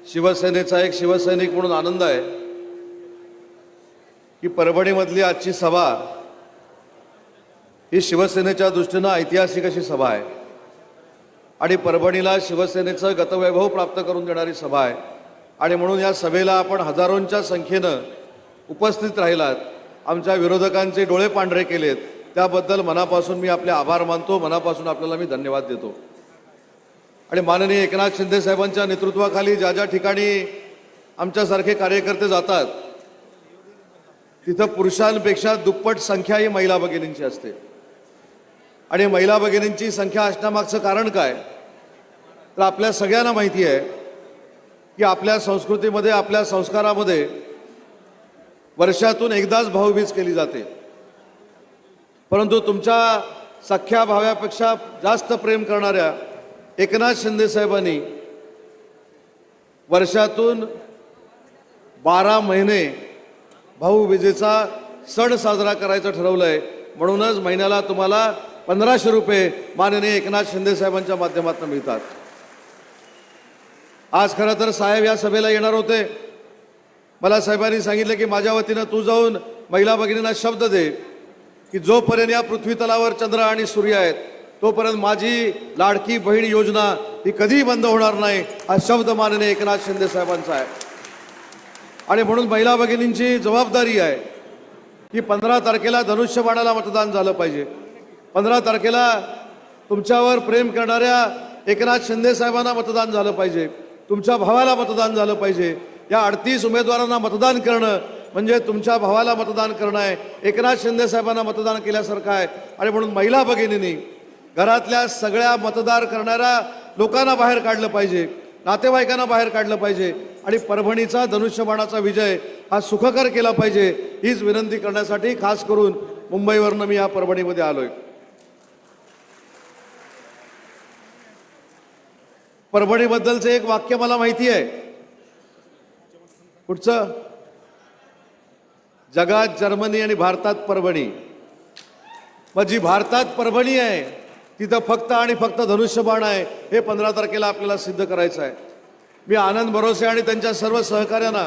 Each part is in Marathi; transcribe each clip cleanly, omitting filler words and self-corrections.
शिवसेनेचा एक शिवसैनिक म्हणून आनंद आहे की परभणीमधली आजची सभा ही शिवसेनेच्या दृष्टीनं ऐतिहासिक अशी सभा आहे आणि परभणीला शिवसेनेचं गतवैभव प्राप्त करून देणारी सभा आहे आणि म्हणून या सभेला आपण हजारोंच्या संख्येनं उपस्थित राहिलात, आमच्या विरोधकांचे डोळे पांढरे केलेत, त्याबद्दल मनापासून मी आपले आभार मानतो, मनापासून आपल्याला मी धन्यवाद देतो। आणि माननीय एकनाथ शिंदे साहेबांच्या नेतृत्वाखाली ज्या ज्या ठिकाणी आमच्यासारखे कार्यकर्ते जातात तिथं पुरुषांपेक्षा दुप्पट संख्या ही महिला भगिनींची असते आणि महिला भगिनींची संख्या असण्यामागचं कारण काय तर आपल्या सगळ्यांना माहिती आहे की आपल्या संस्कृतीमध्ये, आपल्या संस्कारामध्ये वर्षातून एकदाच भाऊबीज केली जाते, परंतु तुमच्या सख्या भावापेक्षा जास्त प्रेम करणाऱ्या एकनाथ शिंदे साहेबांनी वर्षातून 12 महिने भाऊबीजेचा सण साजरा करायचं ठरवलंय। म्हणूनच महिन्याला तुम्हाला 1500 रुपये माननीय एकनाथ शिंदे साहेबांच्या माध्यमातून मिळतात। आज खरं तर साहेब या सभेला येणार होते, मला साहेबांनी सांगितलं की माझ्या वतीनं तू जाऊन महिला भगिनींना शब्द दे की जोपर्यंत या पृथ्वी तलावर चंद्र आणि सूर्य आहेत तोपर्यंत माझी लाडकी बहीण योजना ही कधीही बंद होणार नाही, हा शब्द माननीय एकनाथ शिंदे साहेबांचा आहे। आणि म्हणून महिला भगिनींची जबाबदारी आहे की 15 तारखेला धनुष्यबाणाला मतदान झालं पाहिजे, 15 तारखेला तुमच्यावर प्रेम करणाऱ्या एकनाथ शिंदे साहेबांना मतदान झालं पाहिजे, तुमच्या भावाला मतदान झालं पाहिजे। या 38 उमेदवारांना मतदान करणं म्हणजे तुमच्या भावाला मतदान करणं आहे, एकनाथ शिंदे साहेबांना मतदान केल्यासारखं आहे। आणि म्हणून महिला भगिनींनी घरातल्या सगळ्या मतदार करणाऱ्या लोकांना बाहेर काढलं पाहिजे, नातेवाईकांना बाहेर काढलं पाहिजे आणि परभणीचा धनुष्यबाणाचा विजय हा सुखकर केला पाहिजे, हीच विनंती करण्यासाठी खास करून मुंबईवरनं मी या परभणीमध्ये आलोय। परभणीबद्दलचं एक वाक्य मला माहिती आहे, कुठचं? जगात जर्मनी आणि भारतात परभणी। मग जी भारतात परभणी आहे तिथं फक्त आणि फक्त धनुष्यबाण आहे, हे 15 तारखेला आपल्याला सिद्ध करायचं आहे। मी आनंद भरोसे आणि त्यांच्या सर्व सहकार्यांना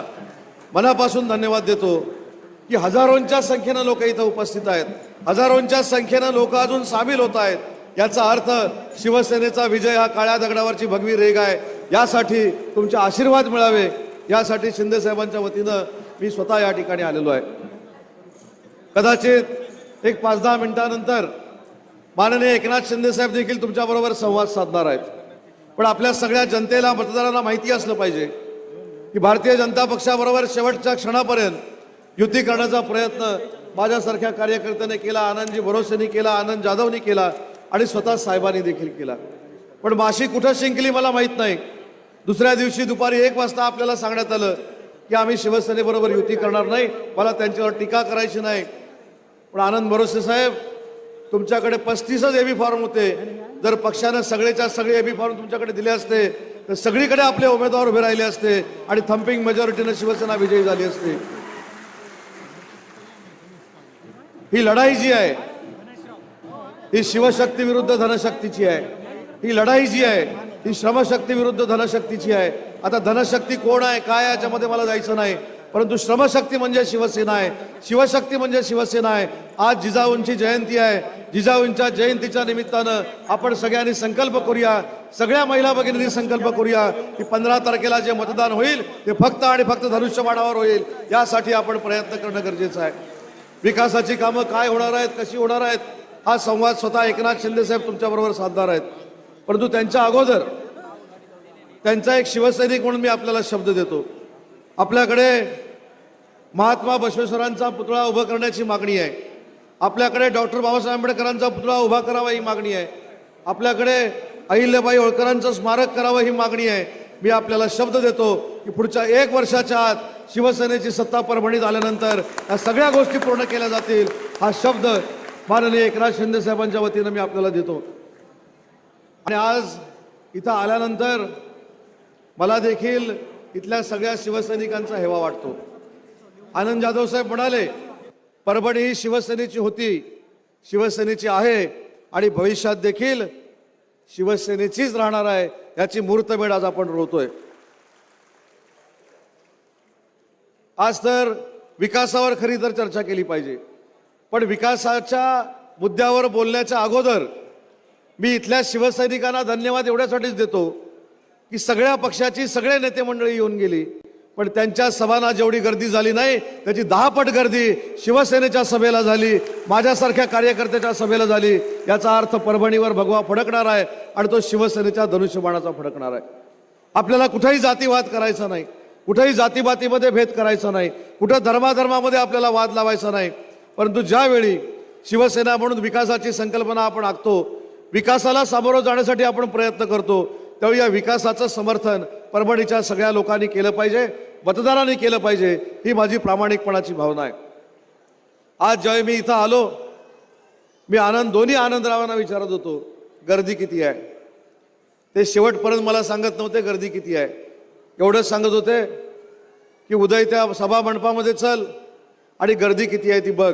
मनापासून धन्यवाद देतो की हजारोंच्या संख्येनं लोक इथं उपस्थित आहेत, हजारोंच्या संख्येनं लोक अजून सामील होत आहेत। याचा अर्थ शिवसेनेचा विजय हा काळ्या दगडावरची भगवी रेघ आहे, यासाठी तुमचे आशीर्वाद मिळावे यासाठी शिंदे साहेबांच्या वतीनं मी स्वतः या ठिकाणी आलेलो आहे। कदाचित एक 5-10 मिनिटांनंतर माननीय एकनाथ शिंदे साहेब देखील तुमच्याबरोबर संवाद साधणार आहेत, पण आपल्या सगळ्या जनतेला, मतदारांना माहिती असलं पाहिजे की भारतीय जनता पक्षाबरोबर शेवटच्या क्षणापर्यंत युती करण्याचा प्रयत्न माझ्यासारख्या कार्यकर्त्याने केला, आनंदजी भरोसेनी केला, आनंद जाधवनी केला आणि स्वतः साहेबांनी देखील केला। पण माशी कुठं शिंकली मला माहीत नाही। दुसऱ्या दिवशी दुपारी 1 वाजता आपल्याला सांगण्यात आलं की आम्ही शिवसेनेबरोबर युती करणार नाही, मला त्यांच्यावर टीका करायची नाही। पण आनंद भरोसे साहेब, तुमच्याकडे 35च एबी फॉर्म होते, जर पक्षानं सगळेच्या सगळे एबी फॉर्म तुमच्याकडे दिले असते तर सगळीकडे आपले उमेदवार उभे राहिले असते आणि थम्पिंग मेजॉरिटीने शिवसेना विजयी झाली असते। ही लढाई जी आहे ही शिवशक्ती विरुद्ध धनशक्तीची आहे, ही लढाई जी आहे ही श्रमशक्ती विरुद्ध धनशक्तीची आहे। आता धनशक्ती कोण आहे काय याच्यामध्ये मला जायचं नाही, परंतु श्रमशक्ती म्हणजे शिवसेना आहे, शिवशक्ती म्हणजे शिवसेना आहे। आज जिजाऊंची जयंती आहे, जिजाऊंच्या जयंतीच्या निमित्तानं आपण सगळ्यांनी संकल्प करूया, सगळ्या महिला भगिनींनी संकल्प करूया की 15 तारखेला जे मतदान होईल ते फक्त आणि फक्त धनुष्यबाणावर होईल, यासाठी आपण प्रयत्न करणं गरजेचं आहे। विकासाची कामं काय होणार आहेत, कशी होणार आहेत, हा संवाद स्वतः एकनाथ शिंदे साहेब तुमच्याबरोबर साधणार आहेत। परंतु त्यांच्या अगोदर त्यांचा एक शिवसैनिक म्हणून मी आपल्याला शब्द देतो। आपल्याकडे महात्मा बसवेश्वरांचा पुतळा उभा करण्याची मागणी आहे, आपल्याकडे डॉक्टर बाबासाहेब आंबेडकरांचा पुतळा उभा करावा ही मागणी आहे, आपल्याकडे अहिल्याबाई होळकरांचं स्मारक करावं ही मागणी आहे। मी आपल्याला शब्द देतो की पुढच्या 1 वर्षाच्या आत शिवसेनेची सत्ता परभणीत आल्यानंतर या सगळ्या गोष्टी पूर्ण केल्या जातील, हा शब्द माननीय एकनाथ शिंदे साहेबांच्या वतीनं मी आपल्याला देतो। आणि आज इथं आल्यानंतर मला देखील इथल्या सगळ्या शिवसैनिकांचा हेवा वाटतो। आनंद जाधव साहेब म्हणाले परभणी ही शिवसेनेची होती, शिवसेनेची आहे आणि भविष्यात देखील शिवसेनेचीच राहणार आहे, याची मुहूर्तमेढ आज आपण रोवतोय। आज तर विकासावर खरी तर चर्चा केली पाहिजे, पण विकासाच्या मुद्द्यावर बोलण्याच्या अगोदर मी इथल्या शिवसैनिकांना धन्यवाद एवढ्यासाठीच देतो की सगळ्या पक्षाची सगळे नेते मंडळी येऊन गेली, पण त्यांच्या सभांना जेवढी गर्दी झाली नाही त्याची 10 पट गर्दी शिवसेनेच्या सभेला झाली, माझ्यासारख्या कार्यकर्त्याच्या सभेला झाली. याचा अर्थ परभणीवर भगवा फडकणार आहे आणि तो शिवसेनेच्या धनुष्यबाणाचा फडकणार आहे. आपल्याला कुठेही जातीवाद करायचा नाही, कुठेही जातीबातीमध्ये भेद करायचा नाही, कुठं धर्माधर्मामध्ये आपल्याला वाद लावायचा नाही. परंतु ज्यावेळी शिवसेना म्हणून विकासाची संकल्पना आपण आखतो, विकासाला सामोरं जाण्यासाठी आपण प्रयत्न करतो, त्यावेळी या विकासाचं समर्थन परभणीच्या सगळ्या लोकांनी केलं पाहिजे, मतदारांनी केलं पाहिजे. ही माझी प्रामाणिकपणाची भावना आहे. आज जेव्हा मी इथं आलो, मी दोन्ही आनंदरावांना विचारत होतो गर्दी किती आहे. ते शेवटपर्यंत मला सांगत नव्हते गर्दी किती आहे, एवढंच सांगत होते की उदय त्या सभा मंडपामध्ये चल आणि गर्दी किती आहे ती बघ.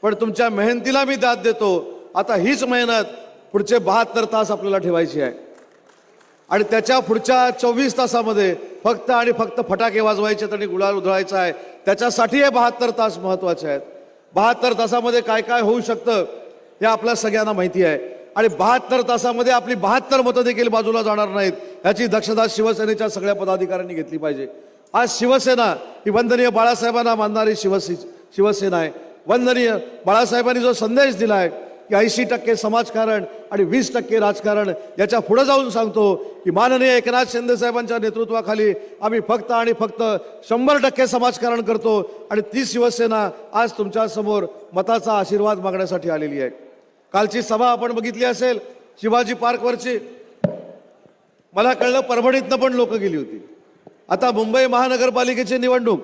पण तुमच्या मेहनतीला मी दाद देतो. आता हीच मेहनत पुढचे 72 तास आपल्याला ठेवायची आहे आणि त्याच्या पुढच्या 24 तासामध्ये फक्त आणि फक्त फटाके वाजवायचे आणि गुलाल उधळायचा आहे. त्याच्यासाठी हे 72 तास महत्त्वाचे आहेत. 72 तासामध्ये काय काय होऊ शकतं हे आपल्या सगळ्यांना माहिती आहे आणि 72 तासामध्ये आपली 72 मतं देखील बाजूला जाणार नाहीत, याची दक्षता शिवसेनेच्या सगळ्या पदाधिकाऱ्यांनी घेतली पाहिजे. आज शिवसेना ही वंदनीय बाळासाहेबांना मानणारी शिवसेना आहे. वंदनीय बाळासाहेबांनी जो संदेश दिला आहे की 80% समाजकारण आणि 20% राजकारण, याच्या पुढे जाऊन सांगतो की माननीय एकनाथ शिंदे साहेबांच्या नेतृत्वाखाली आम्ही फक्त आणि फक्त 100% समाजकारण करतो आणि ती शिवसेना आज तुमच्या समोर मताचा आशीर्वाद मागण्यासाठी आलेली आहे. कालची सभा आपण बघितली असेल शिवाजी पार्कवरची. मला कळलं परभणीतनं पण लोक गेली होती. आता मुंबई महानगरपालिकेची निवडणूक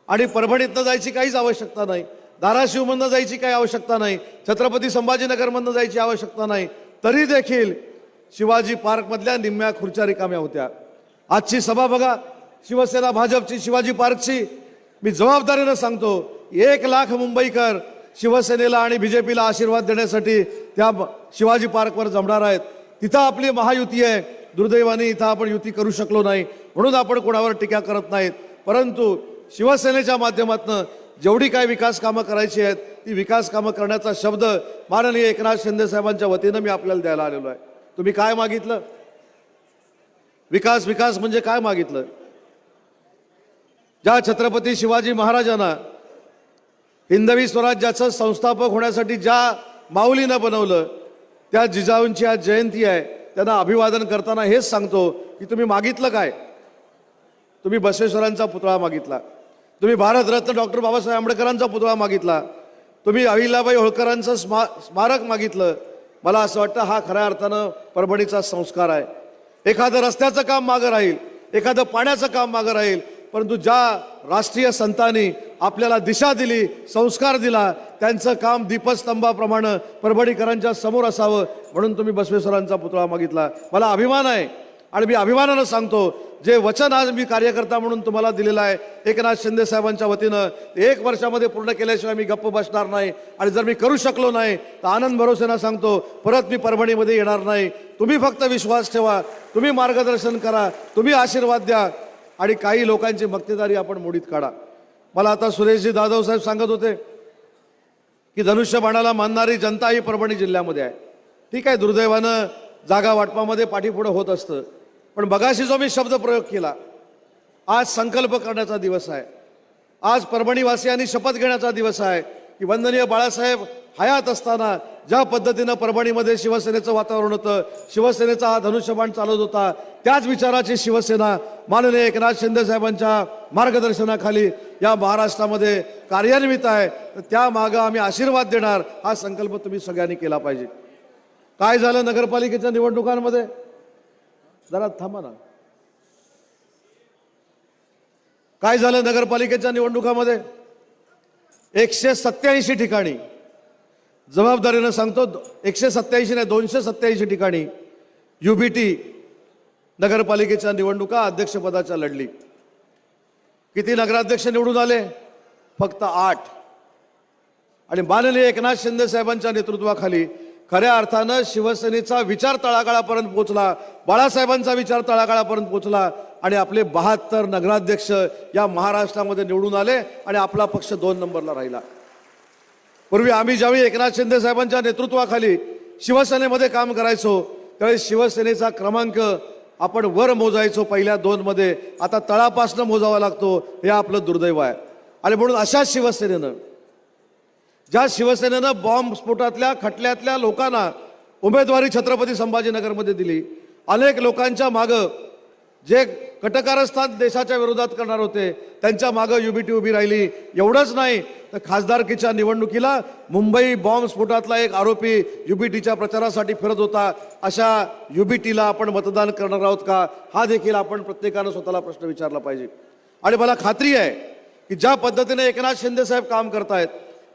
आणि परभणीतनं जायची काहीच आवश्यकता नाही, धाराशिवमधनं जायची काही आवश्यकता नाही, छत्रपती संभाजीनगरमधनं जायची आवश्यकता नाही, तरी देखील शिवाजी पार्कमधल्या निम्म्या खुर्च्या रिकाम्या होत्या. आजची सभा बघा, शिवसेना भाजपची शिवाजी पार्कची. मी जबाबदारीनं सांगतो 1 लाख मुंबईकर शिवसेनेला आणि बीजेपीला आशीर्वाद देण्यासाठी त्या शिवाजी पार्कवर जमणार आहेत. तिथं आपली महायुती आहे. दुर्दैवाने इथं आपण युती करू शकलो नाही म्हणून आपण कोणावर टीका करत नाहीत, परंतु शिवसेनेच्या माध्यमातून जेवढी काय विकास कामं करायची आहेत ती विकास कामं करण्याचा शब्द माननीय एकनाथ शिंदे साहेबांच्या वतीनं मी आपल्याला द्यायला आलेलो आहे. तुम्ही काय मागितलं? विकास विकास म्हणजे काय मागितलं? ज्या छत्रपती शिवाजी महाराजांना हिंदवी स्वराज्याचं संस्थापक होण्यासाठी ज्या माऊलीनं बनवलं, त्या जिजाऊंची आज जयंती आहे. त्यांना अभिवादन करताना हेच सांगतो की तुम्ही मागितलं काय? तुम्ही बसवेश्वरांचा पुतळा मागितला, तुम्ही भारतरत्न डॉक्टर बाबासाहेब आंबेडकरांचा पुतळा मागितला, तुम्ही अहिल्याबाई होळकरांचं स्मारक मागितलं. मला असं वाटतं हा खऱ्या अर्थानं परभणीचा संस्कार आहे. एखादं रस्त्याचं काम मागं राहील, एखादं पाण्याचं काम मागं राहील, परंतु ज्या राष्ट्रीय संतांनी आपल्याला दिशा दिली, संस्कार दिला, त्यांचं काम दीपस्तंभाप्रमाणे परभणीकरांच्या समोर असावं म्हणून तुम्ही बसवेश्वरांचा पुतळा मागितला. मला अभिमान आहे आणि मी अभिमानानं सांगतो जे वचन आज मी कार्यकर्ता म्हणून तुम्हाला दिलेलं आहे एकनाथ शिंदे साहेबांच्या वतीनं, 1 वर्षामध्ये पूर्ण केल्याशिवाय मी गप्प बसणार नाही. आणि जर मी करू शकलो नाही तर आनंद भरोसेनं सांगतो परत मी परभणीमध्ये येणार नाही. तुम्ही फक्त विश्वास ठेवा, तुम्ही मार्गदर्शन करा, तुम्ही आशीर्वाद द्या आणि काही लोकांची मक्तेदारी आपण मोडीत काढा. मला आता सुरेशजी जाधव साहेब सांगत होते की धनुष्यबाणाला मानणारी जनता ही परभणी जिल्ह्यामध्ये आहे. ठीक आहे, दुर्दैवानं जागा वाटपामध्ये पाठीपुढं होत असतं, पण मगाशी जो मी शब्द प्रयोग केला, आज संकल्प करण्याचा दिवस आहे. आज परभणीवासियांनी शपथ घेण्याचा दिवस आहे की वंदनीय बाळासाहेब हयात असताना ज्या पद्धतीनं परभणीमध्ये शिवसेनेचं वातावरण होतं, शिवसेनेचा हा धनुष्यबाण चालत होता, त्याच विचाराची शिवसेना माननीय एकनाथ शिंदे साहेबांच्या मार्गदर्शनाखाली या महाराष्ट्रामध्ये कार्यान्वित आहे. तर त्या मागं आम्ही आशीर्वाद देणार, हा संकल्प तुम्ही सगळ्यांनी केला पाहिजे. काय झालं नगरपालिकेच्या निवडणुकांमध्ये? जरा थांबा ना. काय झालं नगरपालिकेच्या निवडणुकामध्ये? 187 ठिकाणी, जबाबदारीनं सांगतो 187 नाही 287 ठिकाणी युबीटी नगरपालिकेच्या निवडणुका अध्यक्षपदाच्या लढली. किती नगराध्यक्ष निवडून आले? फक्त 8. आणि माननीय एकनाथ शिंदे साहेबांच्या नेतृत्वाखाली खऱ्या अर्थानं शिवसेनेचा विचार तळागाळापर्यंत पोहोचला, बाळासाहेबांचा विचार तळागाळापर्यंत पोहोचला आणि आपले 72 नगराध्यक्ष या महाराष्ट्रामध्ये निवडून आले आणि आपला पक्ष 2 नंबरला राहिला. पूर्वी आम्ही ज्यावेळी एकनाथ शिंदे साहेबांच्या नेतृत्वाखाली शिवसेनेमध्ये काम करायचो त्यावेळी शिवसेनेचा क्रमांक आपण वर मोजायचो पहिल्या 2 मध्ये, आता तळापासनं मोजावा लागतो. हे आपलं दुर्दैव आहे. आणि म्हणून अशा शिवसेनेनं, ज्या शिवसेनेनं बॉम्ब स्फोटातल्या खटल्यातल्या लोकांना उमेदवारी छत्रपती संभाजीनगरमध्ये दिली, अनेक लोकांच्या मागं जे कटकारस्थान देशाच्या विरोधात करणार होते त्यांच्या मागं युबीटी उभी राहिली. एवढंच नाही तर खासदारकीच्या निवडणुकीला मुंबई बॉम्ब स्फोटातला एक आरोपी युबीटीच्या प्रचारासाठी फिरत होता. अशा युबीटीला आपण मतदान करणार आहोत का, हा देखील आपण प्रत्येकानं स्वतःला प्रश्न विचारला पाहिजे. आणि मला खात्री आहे की ज्या पद्धतीने एकनाथ शिंदे साहेब काम करतायत,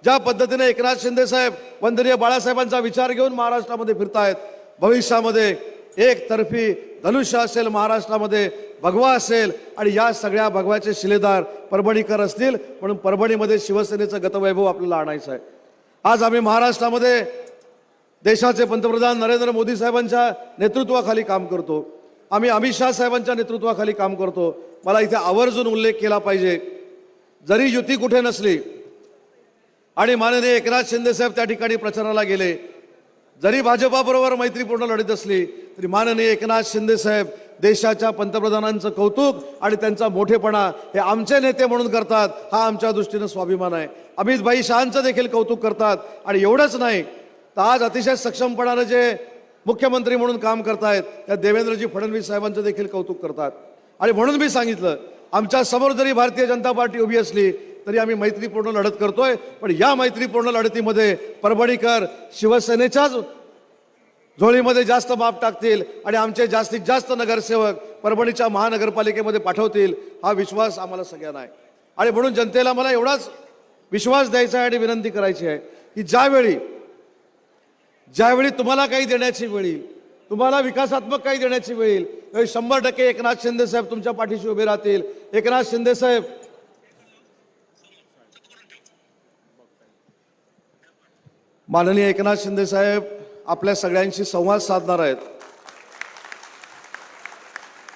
ज्या पद्धतीने एकनाथ शिंदे साहेब वंदनीय बाळासाहेबांचा विचार घेऊन महाराष्ट्रामध्ये फिरतायत, भविष्यामध्ये एकतर्फी धनुष्य असेल, महाराष्ट्रामध्ये भगवा असेल आणि या सगळ्या भगव्याचे शिलेदार परभणीकर असतील. म्हणून परभणीमध्ये शिवसेनेचं गतवैभव आपल्याला आणायचं आहे. आज आम्ही महाराष्ट्रामध्ये देशाचे पंतप्रधान नरेंद्र मोदी साहेबांच्या नेतृत्वाखाली काम करतो. आम्ही अमित शाह साहेबांच्या नेतृत्वाखाली काम करतो. मला इथे आवर्जून उल्लेख केला पाहिजे, जरी युती कुठे नसली आणि माननीय एकनाथ शिंदे साहेब त्या ठिकाणी प्रचाराला गेले, जरी भाजपाबरोबर मैत्रीपूर्ण लढत असली तरी माननीय एकनाथ शिंदे साहेब देशाच्या पंतप्रधानांचं कौतुक आणि त्यांचा मोठेपणा हे आमचे नेते म्हणून करतात. हा आमच्या दृष्टीनं स्वाभिमान आहे. अमित भाई शहांचं देखील कौतुक करतात. आणि एवढंच नाही तर आज अतिशय सक्षमपणानं जे मुख्यमंत्री म्हणून काम करतायत त्या देवेंद्रजी फडणवीस साहेबांचं देखील कौतुक करतात. आणि म्हणून मी सांगितलं, आमच्या समोर जरी भारतीय जनता पार्टी उभी असली तरी आम्ही मैत्रीपूर्ण लढत करतोय. पण या मैत्रीपूर्ण लढतीमध्ये परभणीकर शिवसेनेच्याच झोळीमध्ये जास्त माप टाकतील आणि आमचे जास्तीत जास्त नगरसेवक परभणीच्या महानगरपालिकेमध्ये पाठवतील, हा विश्वास आम्हाला सगळ्यांना आहे. आणि म्हणून जनतेला मला एवढाच विश्वास द्यायचा आहे आणि विनंती करायची आहे की ज्यावेळी तुम्हाला काही देण्याची वेळ येईल, तुम्हाला विकासात्मक काही देण्याची वेळ येईल, त्यावेळी 100% एकनाथ शिंदे साहेब तुमच्या पाठीशी उभे राहतील. एकनाथ शिंदे साहेब माननीय एकनाथ शिंदे साहेब आपल्या सगळ्यांशी संवाद साधणार आहेत.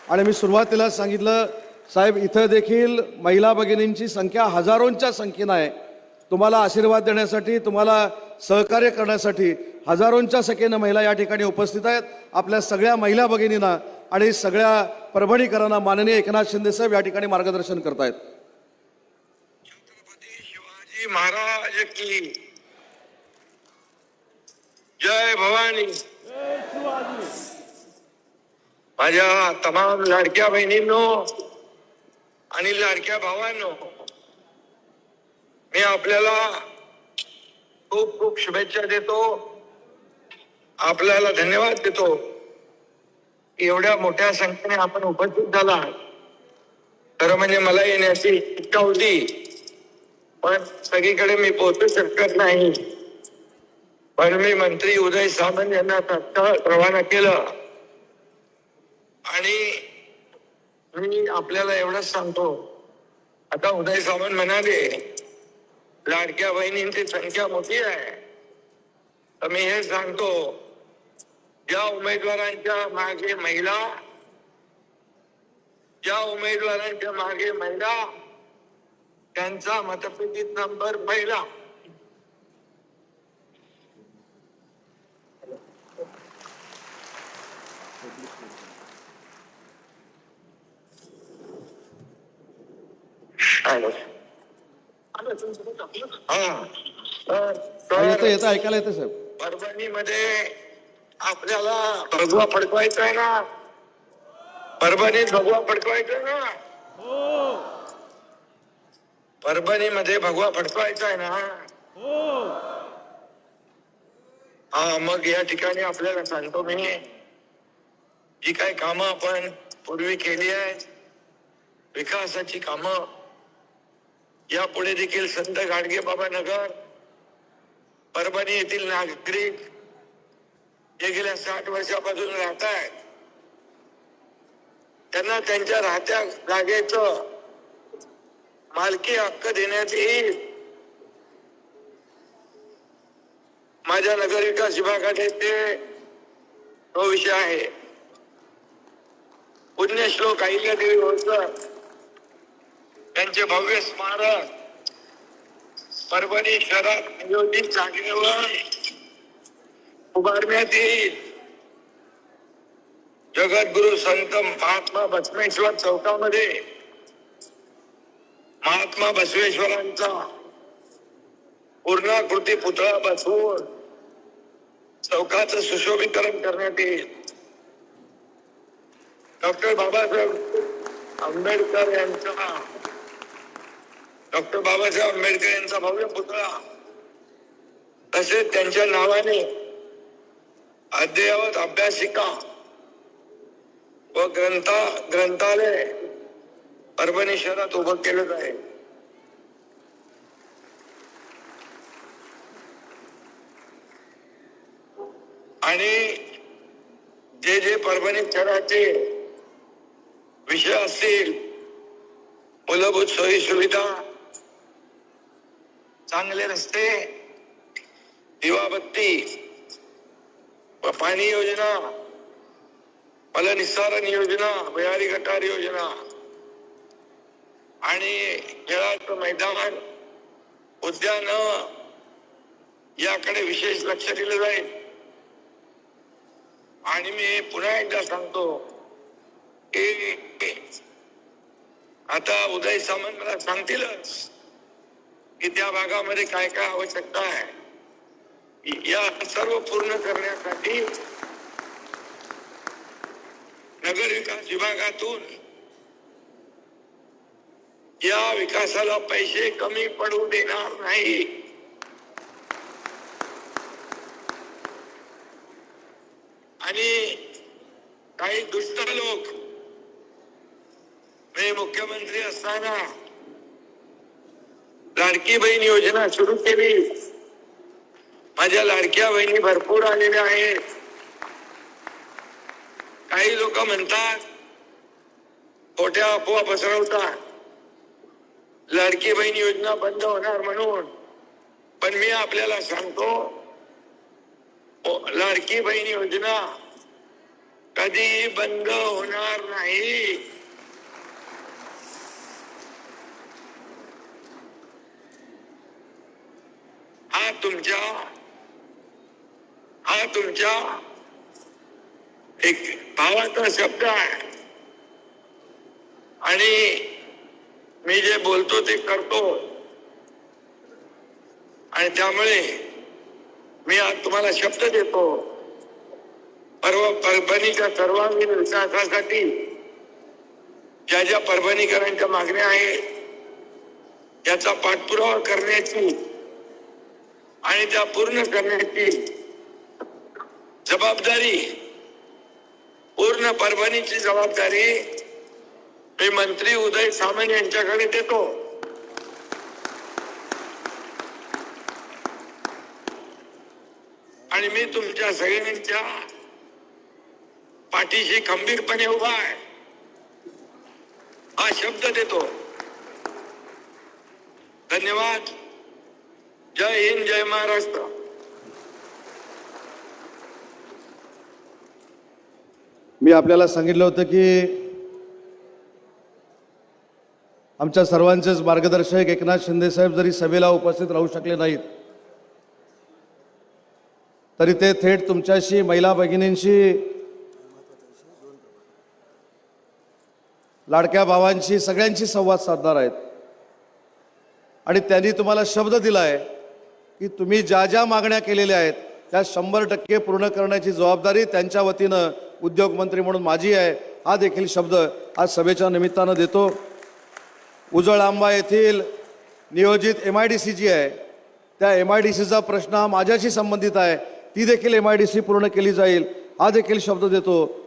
आणि मी सुरुवातीला सांगितलं, साहेब इथं देखील महिला भगिनींची संख्या हजारोंच्या संख्येनं आहे. तुम्हाला आशीर्वाद देण्यासाठी, तुम्हाला सहकार्य करण्यासाठी हजारोंच्या संख्येनं महिला या ठिकाणी उपस्थित आहेत. आपल्या सगळ्या महिला भगिनींना आणि सगळ्या परभणीकरांना माननीय एकनाथ शिंदे साहेब या ठिकाणी मार्गदर्शन करतायत. छत्रपती शिवाजी महाराज की जय भवानी. माझ्या तमाम लाडक्या बहिणींनो आणि लाडक्या भावांनो, मी आपल्याला खूप खूप शुभेच्छा देतो. आपल्याला धन्यवाद देतो. एवढ्या मोठ्या संख्येने आपण उपस्थित झाला. खरं म्हणजे मला येण्याची इच्छा होती, पण सगळीकडे मी पोहोचू शकत नाही. पण मी मंत्री उदय सामंत यांना तत्काळ रवाना केलं. आणि मी आपल्याला एवढंच सांगतो, आता उदय सामंत म्हणाले लाडक्या बहिणींची संख्या मोठी आहे, तर मी हे सांगतो, ज्या उमेदवारांच्या मागे महिला त्यांचा मतपेटीत नंबर पहिला. येतं ऐकायला येतं साहेब. परभणीमध्ये आपल्याला भगवा फडकवायचा आहे ना, परभणीत भगवा फडकवायचा आहे ना, परभणीमध्ये भगवा फडकवायचा आहे ना. हा, मग या ठिकाणी आपल्याला सांगतो मी, जी काही कामं आपण पूर्वी केली आहेत, विकासाची कामं, यापुढे देखील संत गाडगेबाबा नगर, परभणी येथील नागरिक जे गेल्या 60 वर्षापासून राहत आहेत, त्यांना त्यांच्या राहत्या जागेचं मालकी हक्क देण्यात येईल. माझ्या नगरविकास विभागाने तो विषय आहे. पुण्यश्लोक अहिल्यादेवी होळकर यांचे भव्य स्मारक परभणी शहरात आयोजित जागेवर उभारण्यात येईल. जगद्गुरु संत महात्मा बसवेश्वर चौकामध्ये महात्मा बसवेश्वरांचा पूर्णाकृती पुतळा बसवून चौकाचं सुशोभीकरण करण्यात येईल. डॉक्टर बाबासाहेब आंबेडकर यांचा भव्य पुतळा तसेच त्यांच्या नावाने अद्ययावत अभ्यासिका व ग्रंथालय परभणी शहरात उभं केलं जाईल. आणि जे परभणी शहराचे विषय असतील, मूलभूत सोयी सुविधा, चांगले रस्ते, दिवाबत्ती व पाणी योजना, मलनिस्सारण योजना, भयारी गटार योजना आणि खेळाचं मैदान, उद्यान याकडे विशेष लक्ष दिलं जाईल. आणि मी पुन्हा एकदा सांगतो की आता उदय सामंत मला सांगतीलच की त्या भागामध्ये काय काय आवश्यकता आहे. या सर्व पूर्ण करण्यासाठी नगर विकास विभागातून या विकासाला पैसे कमी पडू देणार नाही. आणि काही दुष्ट लोक, मी मुख्यमंत्री असताना लाडकी बहीण योजना सुरू केली. माझ्या लाडक्या बहिणी भरपूर आलेल्या आहेत. काही लोक म्हणतात, खोट्या अफवा पसरवतात, लाडकी बहीण योजना बंद होणार म्हणून. पण मी आपल्याला सांगतो, लाडकी बहीण योजना कधी बंद होणार नाही. हा तुमच्या एक भावाचा शब्द आहे आणि मी जे बोलतो ते करतो. आणि त्यामुळे मी आज तुम्हाला शब्द देतो, परभणीच्या सर्वांगीण विकासासाठी ज्या ज्या परभणीकरांच्या मागण्या आहेत याचा पाठपुरावा करण्याची आणि त्या पूर्ण करण्याची जबाबदारी, पूर्ण परभणीची जबाबदारी मी मंत्री उदय सामंत यांच्याकडे देतो. आणि मी तुमच्या सगळ्यांच्या पाठीशी खंबीरपणे उभा आहे हा शब्द देतो. धन्यवाद. जय हिंद, जय महाराष्ट्र. मी आपल्याला सांगितलं होतं की आमच्या सर्वांचेच मार्गदर्शक एकनाथ शिंदे साहेब जरी सभेला उपस्थित राहू शकले नाहीत तरी ते थेट तुमच्याशी, महिला भगिनींशी, लाडक्या भावांशी, सगळ्यांशी संवाद साधणार आहेत. आणि त्यांनी तुम्हाला शब्द दिला आहे की तुम्ही ज्या ज्या मागण्या केलेल्या आहेत त्या 100% पूर्ण करण्याची जबाबदारी त्यांच्या वतीनं उद्योगमंत्री म्हणून माझी आहे. हा देखील शब्द आज सभेच्या निमित्तानं देतो. उजळआंबा येथील नियोजित MIDC जी आहे त्या MIDCचा प्रश्न हा माझ्याशी संबंधित आहे. ती देखील MIDC पूर्ण केली जाईल हा देखील शब्द देतो.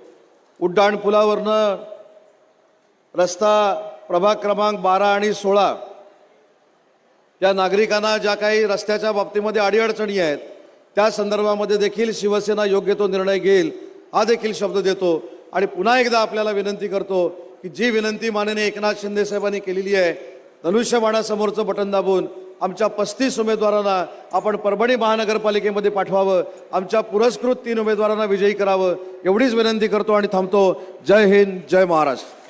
उड्डाण पुलावरनं रस्ता प्रभाग क्रमांक 12 आणि 16 या नागरिकांना ज्या काही रस्त्याच्या बाबतीमध्ये अडीअडचणी आहेत त्या संदर्भामध्ये देखील शिवसेना योग्य तो निर्णय घेईल हा देखील शब्द देतो. आणि पुन्हा एकदा आपल्याला विनंती करतो की जी विनंती माननीय एकनाथ शिंदे साहेबांनी केलेली आहे, धनुष्यबाणासमोरचं बटन दाबून आमच्या 35 उमेदवारांना आपण परभणी महानगरपालिकेमध्ये पाठवावं, आमच्या पुरस्कृत 3 उमेदवारांना विजयी करावं, एवढीच विनंती करतो आणि थांबतो. जय हिंद, जय महाराष्ट्र.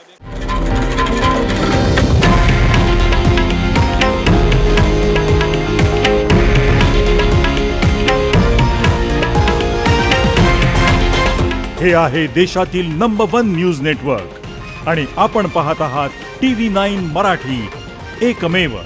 हे आहे देशातील नंबर 1 न्यूज नेटवर्क आणि आपण पाहत आहात TV9 मराठी, एकमेव.